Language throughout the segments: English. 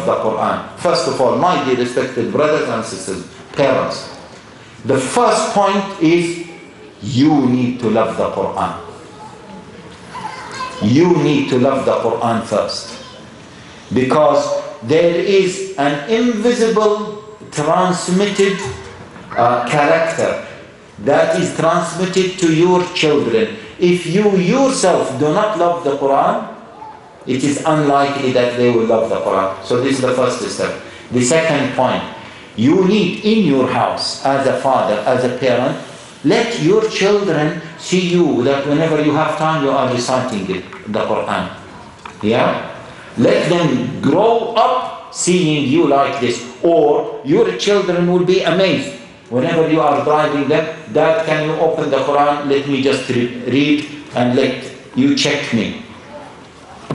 love the Qur'an? First of all, my dear respected brothers and sisters, parents, the first point is you need to love the Qur'an. You need to love the Qur'an first. Because there is an invisible transmitted character that is transmitted to your children. If you yourself do not love the Qur'an, it is unlikely that they will love the Qur'an. So this is the first step. The second point, you need in your house, as a father, as a parent, let your children see you that whenever you have time you are reciting the Qur'an. Yeah? Let them grow up seeing you like this, or your children will be amazed. Whenever you are driving them, Dad, can you open the Qur'an? Let me just read and let you check me.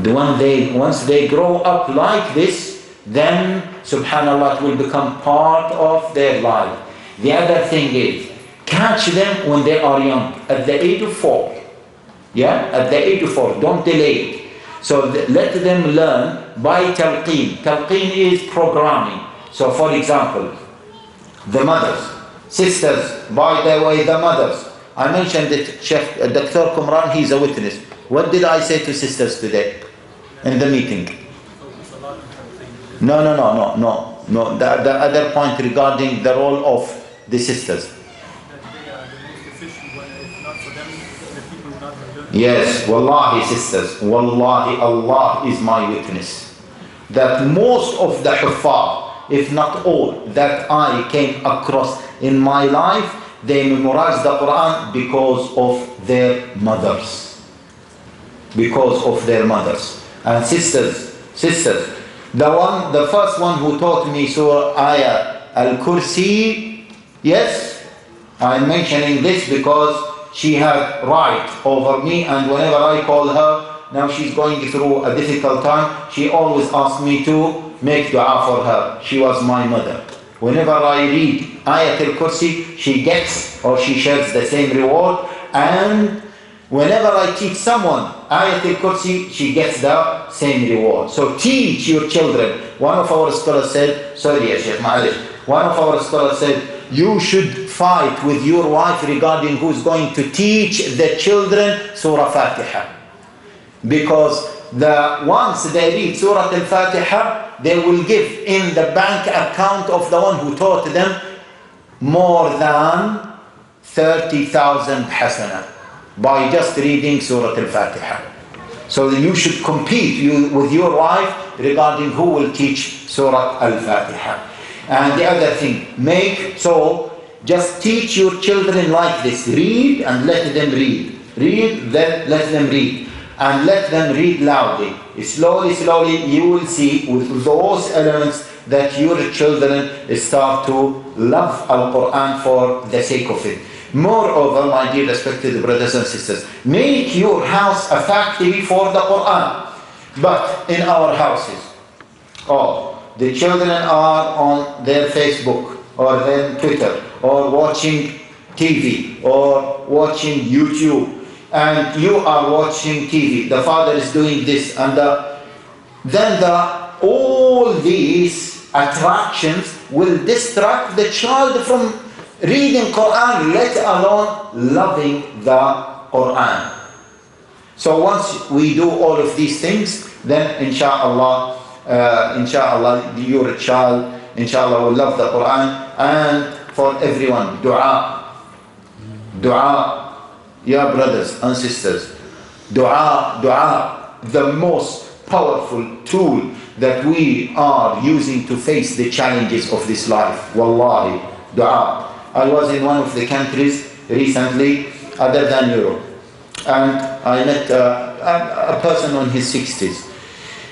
Once they grow up like this, then subhanallah it will become part of their life. The other thing is, catch them when they are young, at the age of 4. Yeah, at the age of 4, don't delay it. So let them learn by talqeen. Talqeen is programming. So for example, the mothers, sisters, by the way, the mothers. I mentioned that Shaykh Dr. Kumran, he's a witness. What did I say to sisters today in the meeting? No. The other point regarding the role of the sisters. Yes, wallahi sisters, wallahi Allah is my witness, that most of the huffaz, if not all, that I came across in my life, they memorized the Qur'an because of their mothers. Because of their mothers. And sisters, the first one who taught me Surah Ayah al-Kursi, yes, I'm mentioning this because she had right over me, and whenever I call her, now she's going through a difficult time, she always asks me to make dua for her. She was my mother. Whenever I read Ayat al-Kursi, she gets or she shares the same reward, and whenever I teach someone Ayat al-Kursi, she gets the same reward. So teach your children. One of our scholars said, one of our scholars said, you should fight with your wife regarding who's going to teach the children Surah Fatiha. Because once they read Surah Al-Fatiha, they will give in the bank account of the one who taught them more than 30,000 hasana by just reading Surah Al-Fatiha. So you should compete with your wife regarding who will teach Surah Al-Fatiha. And the other thing, just teach your children like this. Read and let them read. Read, then let them read. And let them read loudly. Slowly, you will see with those elements that your children start to love Al-Qur'an for the sake of it. Moreover, my dear respected brothers and sisters, make your house a factory for the Qur'an. But in our houses, the children are on their Facebook or their Twitter or watching TV or watching YouTube, and you are watching TV. The father is doing this, and then all these attractions will distract the child from reading Qur'an, let alone loving the Qur'an. So once we do all of these things, then inshallah, your child, inshallah, will love the Qur'an. And for everyone, dua, yeah, brothers and sisters, dua, the most powerful tool that we are using to face the challenges of this life. Wallahi, dua. I was in one of the countries recently, other than Europe, and I met a person on his 60s.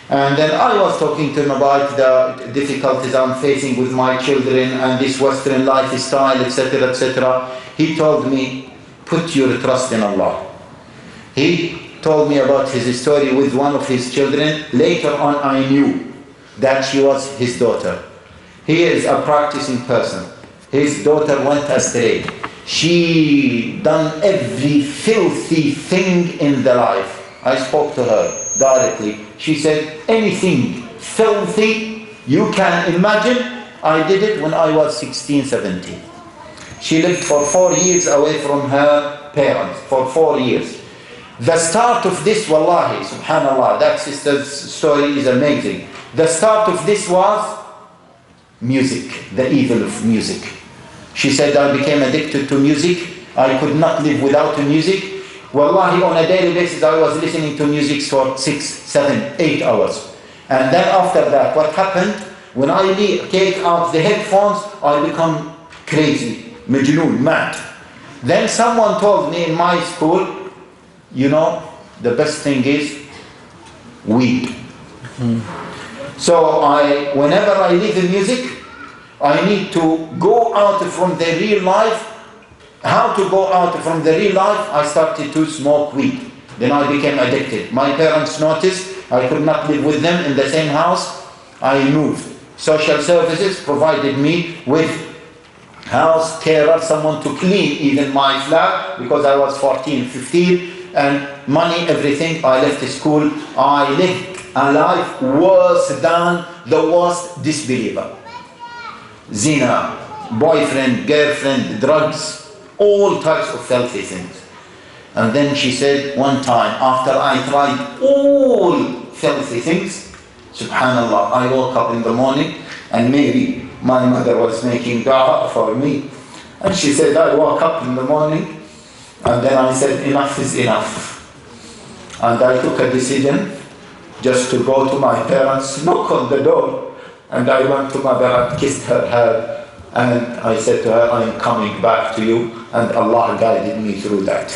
And then I was talking to him about the difficulties I'm facing with my children and this Western lifestyle, etc., etc. He told me, put your trust in Allah. He told me about his story with one of his children. Later on, I knew that she was his daughter. He is a practicing person. His daughter went astray. She done every filthy thing in the life. I spoke to her directly. She said, anything filthy, You can imagine, I did it when I was 16, 17. She lived for 4 years away from her parents, for 4 years. The start of this, wallahi, subhanallah, that sister's story is amazing. The start of this was music, the evil of music. She said, I became addicted to music. I could not live without music. Wallahi, on a daily basis, I was listening to music for 6, 7, 8 hours. And then after that, what happened? When I take out the headphones, I become crazy, majnoon, mad. Then someone told me in my school, you know, the best thing is weed. So whenever I listen music, I need to go out from the real life. How to go out from the real life? I started to smoke weed. Then I became addicted. My parents noticed I could not live with them in the same house. I moved. Social services provided me with house carer, someone to clean even my flat, because I was 14, 15, and money, everything. I left school. I lived a life worse than the worst disbeliever. Zina, boyfriend, girlfriend, drugs, all types of filthy things. And then she said one time, after I tried all filthy things, subhanallah, I woke up in the morning, and maybe my mother was making dawah for me, and she said, I woke up in the morning, and then I said, enough is enough. And I took a decision just to go to my parents, knock on the door, and I went to mother and kissed her head, and I said to her, I am coming back to you, and Allah guided me through that.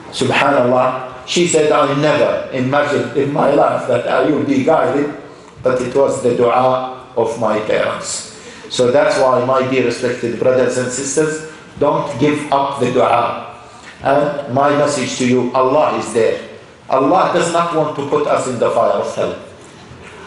Subhanallah, she said, I never imagined in my life that I would be guided, but it was the dua of my parents. So that's why, my dear respected brothers and sisters, don't give up the dua. And my message to you, Allah is there. Allah does not want to put us in the fire of hell.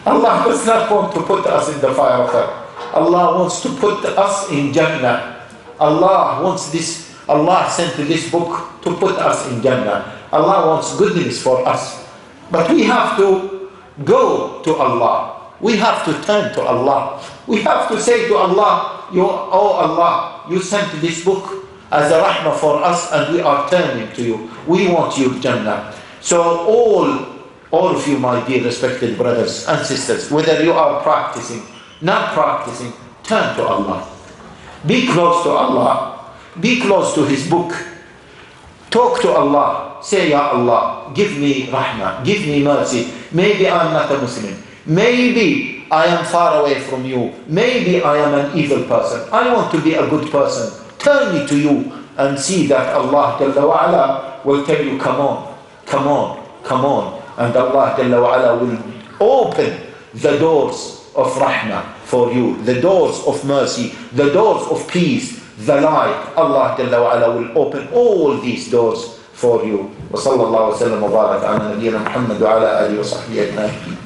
Allah does not want to put us in the fire of hell. Allah wants to put us in Jannah. Allah wants this. Allah sent this book to put us in Jannah. Allah wants goodness for us. But we have to go to Allah. We have to turn to Allah. We have to say to Allah, oh Allah, you sent this book as a rahmah for us, and we are turning to you. We want your Jannah. So all of you, my dear respected brothers and sisters, whether you are practicing, not practicing, turn to Allah. Be close to Allah. Be close to His book. Talk to Allah. Say, Ya Allah, give me rahmah, give me mercy. Maybe I'm not a Muslim. Maybe I am far away from you. Maybe I am an evil person. I want to be a good person. Turn me to you, and see that Allah Jalla wa Ala will tell you, come on, come on, come on. And Allah Jalla wa Ala will open the doors of rahmah for you, the doors of mercy, the doors of peace, the light. Allah Jalla wa Ala will open all these doors for you. Wa sallallahu wa sallam wa barak ala nabiyyina Muhammad wa ala alihi wa sahbihi ajma'in.